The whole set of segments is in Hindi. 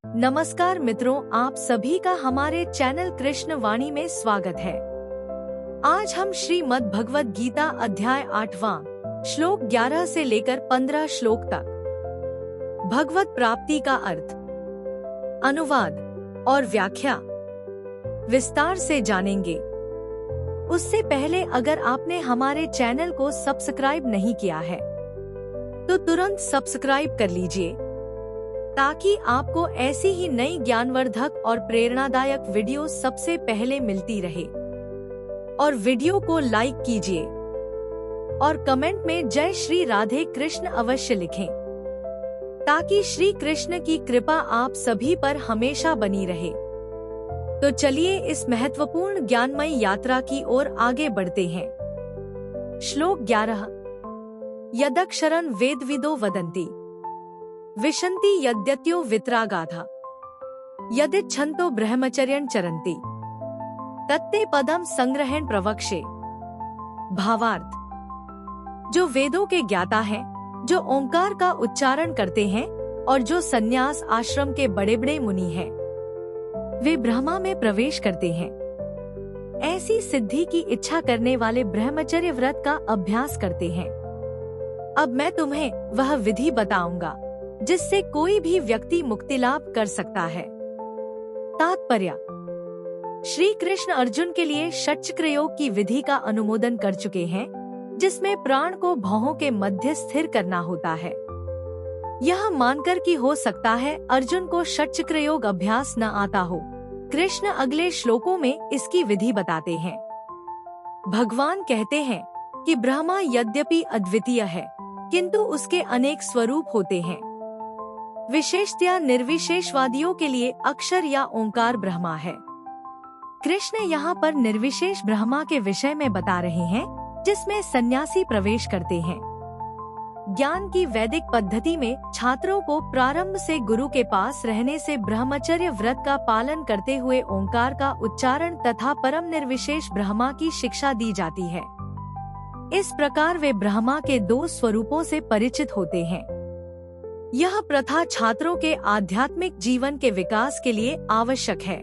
नमस्कार मित्रों, आप सभी का हमारे चैनल कृष्ण वाणी में स्वागत है। आज हम श्रीमद् भगवद गीता अध्याय 8वां श्लोक 11 से लेकर 15 श्लोक तक भगवत प्राप्ति का अर्थ, अनुवाद और व्याख्या विस्तार से जानेंगे। उससे पहले अगर आपने हमारे चैनल को सब्सक्राइब नहीं किया है तो तुरंत सब्सक्राइब कर लीजिए ताकि आपको ऐसी ही नई ज्ञानवर्धक और प्रेरणादायक वीडियो सबसे पहले मिलती रहे। और वीडियो को लाइक कीजिए और कमेंट में जय श्री राधे कृष्ण अवश्य लिखें ताकि श्री कृष्ण की कृपा आप सभी पर हमेशा बनी रहे। तो चलिए इस महत्वपूर्ण ज्ञानमय यात्रा की ओर आगे बढ़ते हैं। श्लोक 11। यदक्षरं वेदविदो वदन्ति विशन्ति यद्यत्यो वित्रागाधा यदिच्छन्तो ब्रह्मचर्यं चरन्ति तत्ते पदम संग्रहेण प्रवक्षे। भावार्थ, जो वेदों के ज्ञाता हैं, जो ओंकार का उच्चारण करते हैं और जो संन्यास आश्रम के बड़े बड़े मुनि हैं, वे ब्रह्मा में प्रवेश करते हैं। ऐसी सिद्धि की इच्छा करने वाले ब्रह्मचर्य व्रत का अभ्यास करते हैं। अब मैं तुम्हें वह विधि बताऊंगा जिससे कोई भी व्यक्ति मुक्ति लाभ कर सकता है। तात्पर्य, श्री कृष्ण अर्जुन के लिए षट्चक्र योग की विधि का अनुमोदन कर चुके हैं, जिसमें प्राण को भौहों के मध्य स्थिर करना होता है। यह मानकर कि हो सकता है अर्जुन को षट्चक्र योग अभ्यास न आता हो, कृष्ण अगले श्लोकों में इसकी विधि बताते हैं। भगवान कहते हैं कि ब्रह्मा यद्यपि अद्वितीय है, किंतु उसके अनेक स्वरूप होते हैं। विशेषतया निर्विशेषवादियों के लिए अक्षर या ओंकार ब्रह्मा है। कृष्ण यहाँ पर निर्विशेष ब्रह्मा के विषय में बता रहे हैं, जिसमें सन्यासी प्रवेश करते हैं। ज्ञान की वैदिक पद्धति में छात्रों को प्रारंभ से गुरु के पास रहने से ब्रह्मचर्य व्रत का पालन करते हुए ओंकार का उच्चारण तथा परम निर्विशेष ब्रह्मा की शिक्षा दी जाती है। इस प्रकार वे ब्रह्मा के दो स्वरूपों से परिचित होते हैं। यह प्रथा छात्रों के आध्यात्मिक जीवन के विकास के लिए आवश्यक है,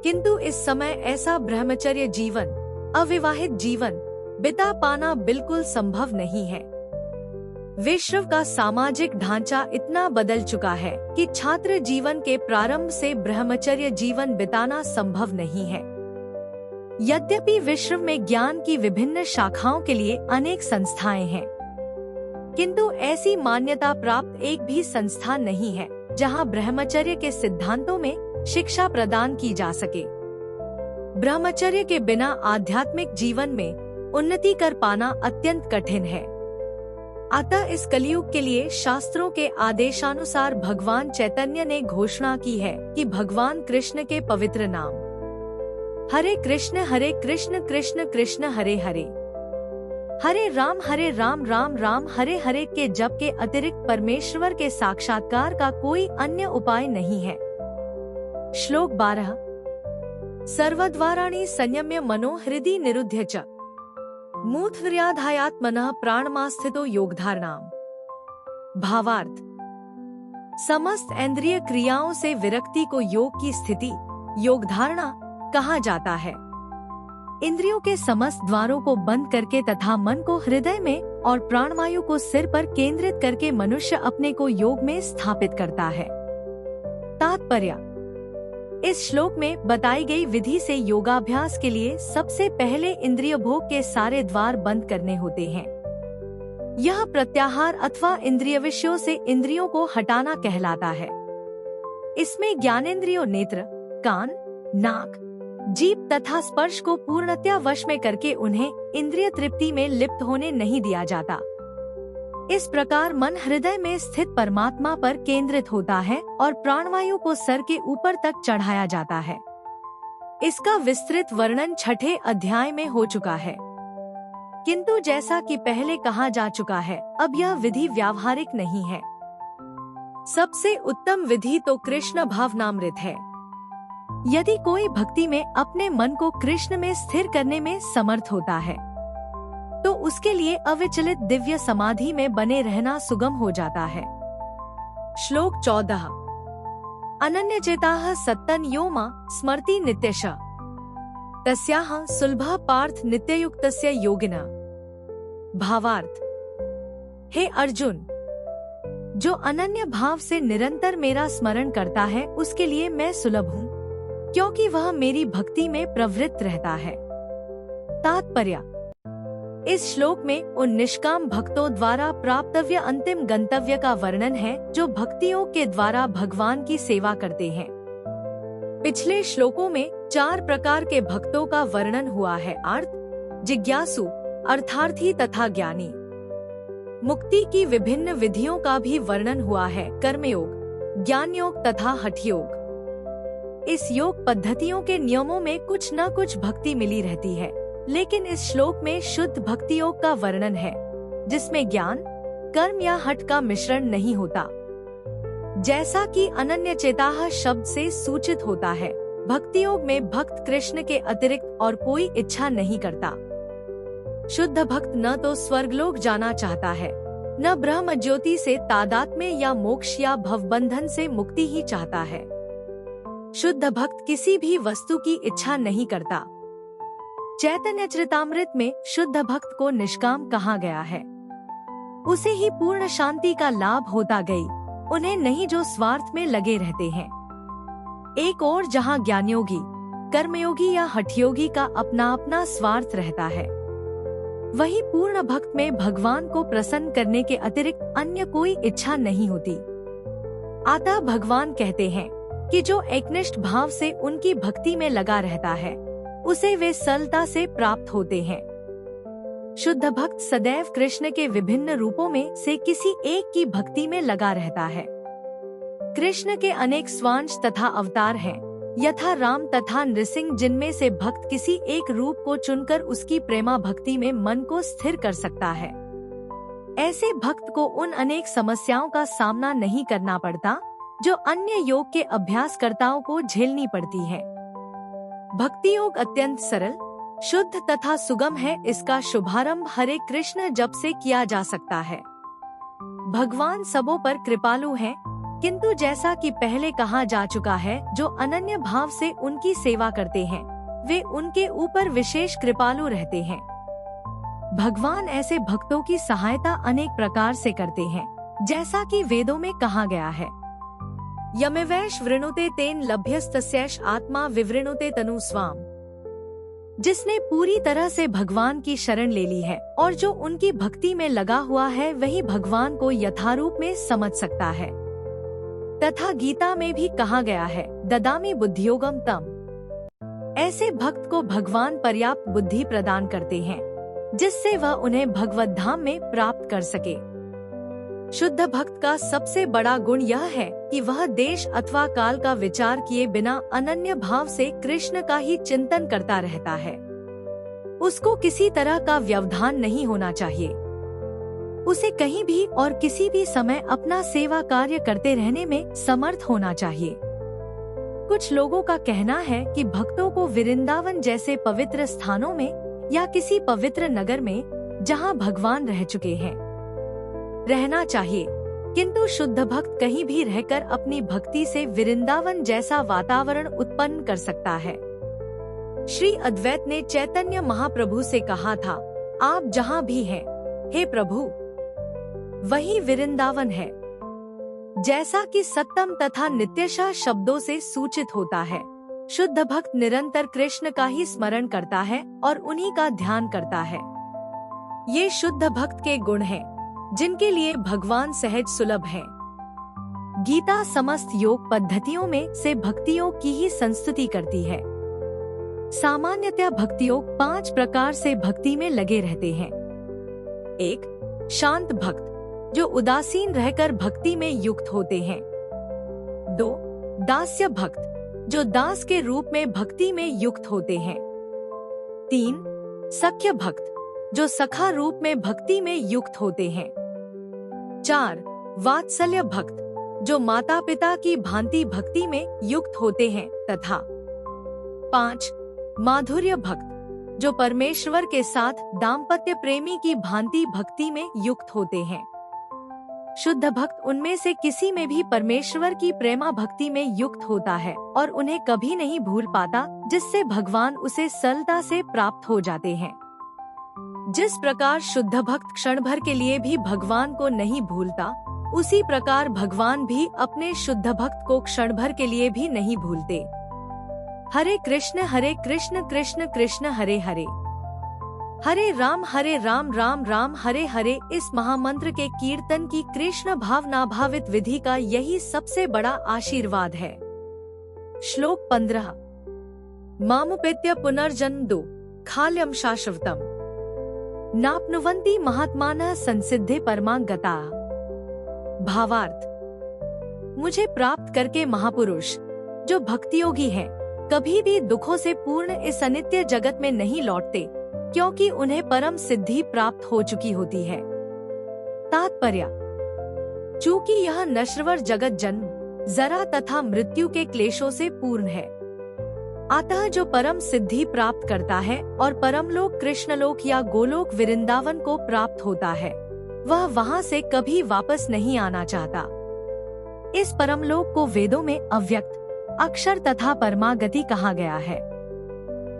किंतु इस समय ऐसा ब्रह्मचर्य जीवन, अविवाहित जीवन बिता पाना बिल्कुल संभव नहीं है। विश्व का सामाजिक ढांचा इतना बदल चुका है कि छात्र जीवन के प्रारंभ से ब्रह्मचर्य जीवन बिताना संभव नहीं है। यद्यपि विश्व में ज्ञान की विभिन्न शाखाओं के लिए अनेक संस्थाएं हैं, किंतु ऐसी मान्यता प्राप्त एक भी संस्था नहीं है जहां ब्रह्मचर्य के सिद्धांतों में शिक्षा प्रदान की जा सके। ब्रह्मचर्य के बिना आध्यात्मिक जीवन में उन्नति कर पाना अत्यंत कठिन है। अतः इस कलयुग के लिए शास्त्रों के आदेशानुसार भगवान चैतन्य ने घोषणा की है कि भगवान कृष्ण के पवित्र नाम हरे कृष्ण कृष्ण कृष्ण हरे हरे, हरे राम राम राम हरे हरे के जप के अतिरिक्त परमेश्वर के साक्षात्कार का कोई अन्य उपाय नहीं है। श्लोक 12। सर्वद्वाराणि संयम्य मनो हृदि निरुध्य च मूर्ध्याधायात्मनः प्राणमास्थितो योगधारणाम्। भावार्थ, समस्त इंद्रिय क्रियाओं से विरक्ति को योग की स्थिति, योगधारणा कहा जाता है। इंद्रियों के समस्त द्वारों को बंद करके तथा मन को हृदय में और प्राणवायु को सिर पर केंद्रित करके मनुष्य अपने को योग में स्थापित करता है। तात्पर्य, इस श्लोक में बताई गई विधि से योगाभ्यास के लिए सबसे पहले इंद्रिय भोग के सारे द्वार बंद करने होते हैं। यह प्रत्याहार अथवा इंद्रिय विषयों से इंद्रियों को हटाना कहलाता है। इसमें ज्ञानेंद्रियों नेत्र, कान, नाक, जीभ तथा स्पर्श को पूर्णतया वश में करके उन्हें इंद्रिय तृप्ति में लिप्त होने नहीं दिया जाता। इस प्रकार मन हृदय में स्थित परमात्मा पर केंद्रित होता है और प्राणवायु को सर के ऊपर तक चढ़ाया जाता है। इसका विस्तृत वर्णन 6ठे अध्याय में हो चुका है, किंतु जैसा कि पहले कहा जा चुका है, अब यह विधि व्यावहारिक नहीं है। सबसे उत्तम विधि तो कृष्ण भावनामृत है। यदि कोई भक्ति में अपने मन को कृष्ण में स्थिर करने में समर्थ होता है, तो उसके लिए अविचलित दिव्य समाधि में बने रहना सुगम हो जाता है। श्लोक 14। अनन्यचेताः सत्तन यो मा स्मरति नित्यशः तस्याः सुलभः पार्थ नित्ययुक्तस्य योगिनः। भावार्थ। हे अर्जुन, जो अनन्य भाव से निरंतर मेरा स्मरण करता है उसके लिए मैं सुलभ हूँ, क्योंकि वह मेरी भक्ति में प्रवृत्त रहता है। तात्पर्य। इस श्लोक में उन निष्काम भक्तों द्वारा प्राप्तव्य अंतिम गंतव्य का वर्णन है जो भक्तियों के द्वारा भगवान की सेवा करते हैं। पिछले श्लोकों में 4 प्रकार के भक्तों का वर्णन हुआ है: आर्त, जिज्ञासु, अर्थार्थी तथा ज्ञानी। मुक्ति की विभिन्न विधियों का भी वर्णन हुआ है: कर्मयोग, ज्ञान योग तथा हठ योग। इस योग पद्धतियों के नियमों में कुछ न कुछ भक्ति मिली रहती है, लेकिन इस श्लोक में शुद्ध भक्ति योग का वर्णन है जिसमें ज्ञान, कर्म या हठ का मिश्रण नहीं होता। जैसा कि अनन्यचेताः शब्द से सूचित होता है, भक्ति योग में भक्त कृष्ण के अतिरिक्त और कोई इच्छा नहीं करता। शुद्ध भक्त न तो स्वर्गलोक जाना चाहता है, न ब्रह्म ज्योति से तादात्म्य या मोक्ष या भवबंधन से मुक्ति ही चाहता है। शुद्ध भक्त किसी भी वस्तु की इच्छा नहीं करता। चैतन्य चरितामृत में शुद्ध भक्त को निष्काम कहा गया है। उसे ही पूर्ण शांति का लाभ होता गई, उन्हें नहीं जो स्वार्थ में लगे रहते हैं। एक और जहाँ ज्ञानयोगी, कर्मयोगी या हठयोगी का अपना अपना स्वार्थ रहता है, वही पूर्ण भक्त में भगवान को प्रसन्न करने के अतिरिक्त अन्य कोई इच्छा नहीं होती। अतः भगवान कहते हैं कि जो एकनिष्ठ भाव से उनकी भक्ति में लगा रहता है उसे वे सरलता से प्राप्त होते हैं। शुद्ध भक्त सदैव कृष्ण के विभिन्न रूपों में से किसी एक की भक्ति में लगा रहता है। कृष्ण के अनेक स्वांश तथा अवतार हैं, यथा राम तथा नृसिंह, जिनमें से भक्त किसी एक रूप को चुनकर उसकी प्रेमा भक्ति में मन को स्थिर कर सकता है। ऐसे भक्त को उन अनेक समस्याओं का सामना नहीं करना पड़ता जो अन्य योग के अभ्यासकर्ताओं को झेलनी पड़ती है। भक्ति योग अत्यंत सरल, शुद्ध तथा सुगम है। इसका शुभारंभ हरे कृष्ण जप से किया जा सकता है। भगवान सबों पर कृपालु हैं, किंतु जैसा कि पहले कहा जा चुका है, जो अनन्य भाव से उनकी सेवा करते हैं वे उनके ऊपर विशेष कृपालु रहते हैं। भगवान ऐसे भक्तों की सहायता अनेक प्रकार से करते हैं, जैसा कि वेदों में कहा गया है, यमेवैष वृणुते तेन लभ्यस्तस्यैष आत्मा विवृणुते तनु स्वाम। जिसने पूरी तरह से भगवान की शरण ले ली है और जो उनकी भक्ति में लगा हुआ है वही भगवान को यथारूप में समझ सकता है। तथा गीता में भी कहा गया है, ददामि बुद्धियोगम तम। ऐसे भक्त को भगवान पर्याप्त बुद्धि प्रदान करते हैं जिससे वह उन्हें भगवत धाम में प्राप्त कर सके। शुद्ध भक्त का सबसे बड़ा गुण यह है कि वह देश अथवा काल का विचार किए बिना अनन्य भाव से कृष्ण का ही चिंतन करता रहता है। उसको किसी तरह का व्यवधान नहीं होना चाहिए। उसे कहीं भी और किसी भी समय अपना सेवा कार्य करते रहने में समर्थ होना चाहिए। कुछ लोगों का कहना है कि भक्तों को वृंदावन जैसे पवित्र स्थानों में या किसी पवित्र नगर में जहां भगवान रह चुके हैं रहना चाहिए, किंतु शुद्ध भक्त कहीं भी रहकर अपनी भक्ति से वृंदावन जैसा वातावरण उत्पन्न कर सकता है। श्री अद्वैत ने चैतन्य महाप्रभु से कहा था, आप जहाँ भी हैं, हे प्रभु, वही वृंदावन है। जैसा कि सत्तम तथा नित्यशः शब्दों से सूचित होता है, शुद्ध भक्त निरंतर कृष्ण का ही स्मरण करता है और उन्हीं का ध्यान करता है। ये शुद्ध भक्त के गुण हैं, जिनके लिए भगवान सहज सुलभ है। गीता समस्त योग पद्धतियों में से भक्ति योग की ही संस्तुति करती है। सामान्यतः भक्ति योग 5 प्रकार से भक्ति में लगे रहते हैं। 1. शांत भक्त, जो उदासीन रहकर भक्ति में युक्त होते हैं। 2. दास्य भक्त, जो दास के रूप में भक्ति में युक्त होते हैं। 3. सख्य भक्त, जो सखा रूप में भक्ति में युक्त होते हैं। 4. वात्सल्य भक्त, जो माता पिता की भांति भक्ति में युक्त होते हैं तथा 5. माधुर्य भक्त, जो परमेश्वर के साथ दाम्पत्य प्रेमी की भांति भक्ति में युक्त होते हैं। शुद्ध भक्त उनमें से किसी में भी परमेश्वर की प्रेमा भक्ति में युक्त होता है और उन्हें कभी नहीं भूल पाता, जिससे भगवान उसे सरलता से प्राप्त हो जाते हैं। जिस प्रकार शुद्ध भक्त क्षण भर के लिए भी भगवान को नहीं भूलता, उसी प्रकार भगवान भी अपने शुद्ध भक्त को क्षण भर के लिए भी नहीं भूलते। हरे कृष्ण कृष्ण कृष्ण हरे हरे, हरे राम राम राम हरे हरे। इस महामंत्र के कीर्तन की कृष्ण भावना भावित विधि का यही सबसे बड़ा आशीर्वाद है। श्लोक 15। मामुपेत्य पुनर्जन्म दो खाल्यम शाश्वतम, नाप्नुवन्ति महात्मानः संसिद्धे परमां गताः। भावार्थ, मुझे प्राप्त करके महापुरुष जो भक्तियोगी हैं, कभी भी दुखों से पूर्ण इस अनित्य जगत में नहीं लौटते, क्योंकि उन्हें परम सिद्धि प्राप्त हो चुकी होती है। तात्पर्य, चूँकि यह नश्वर जगत जन्म, जरा तथा मृत्यु के क्लेशों से पूर्ण है, अतः जो परम सिद्धि प्राप्त करता है और परमलोक कृष्णलोक या गोलोक वृंदावन को प्राप्त होता है, वह वहां से कभी वापस नहीं आना चाहता। इस परमलोक को वेदों में अव्यक्त, अक्षर तथा परमागति कहा गया है।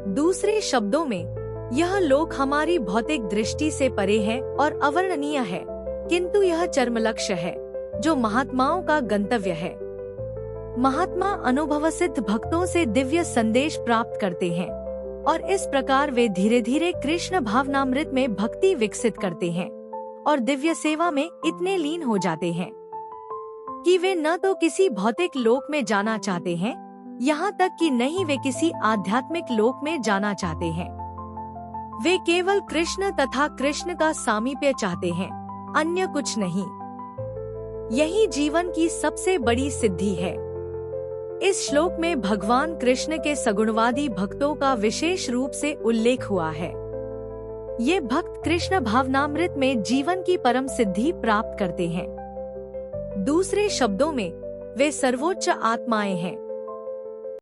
दूसरे शब्दों में, यह लोक हमारी भौतिक दृष्टि से परे है और अवर्णनीय है, किंतु यह चरम लक्ष्य है जो महात्माओं का गंतव्य है। महात्मा अनुभव सिद्ध भक्तों से दिव्य संदेश प्राप्त करते हैं और इस प्रकार वे धीरे धीरे कृष्ण भावनामृत में भक्ति विकसित करते हैं और दिव्य सेवा में इतने लीन हो जाते हैं कि वे न तो किसी भौतिक लोक में जाना चाहते हैं, यहाँ तक कि नहीं वे किसी आध्यात्मिक लोक में जाना चाहते हैं। वे केवल कृष्ण तथा कृष्ण का सामीप्य चाहते हैं, अन्य कुछ नहीं। यही जीवन की सबसे बड़ी सिद्धि है। इस श्लोक में भगवान कृष्ण के सगुणवादी भक्तों का विशेष रूप से उल्लेख हुआ है। ये भक्त कृष्ण भावनामृत में जीवन की परम सिद्धि प्राप्त करते हैं। दूसरे शब्दों में, वे सर्वोच्च आत्माएं हैं।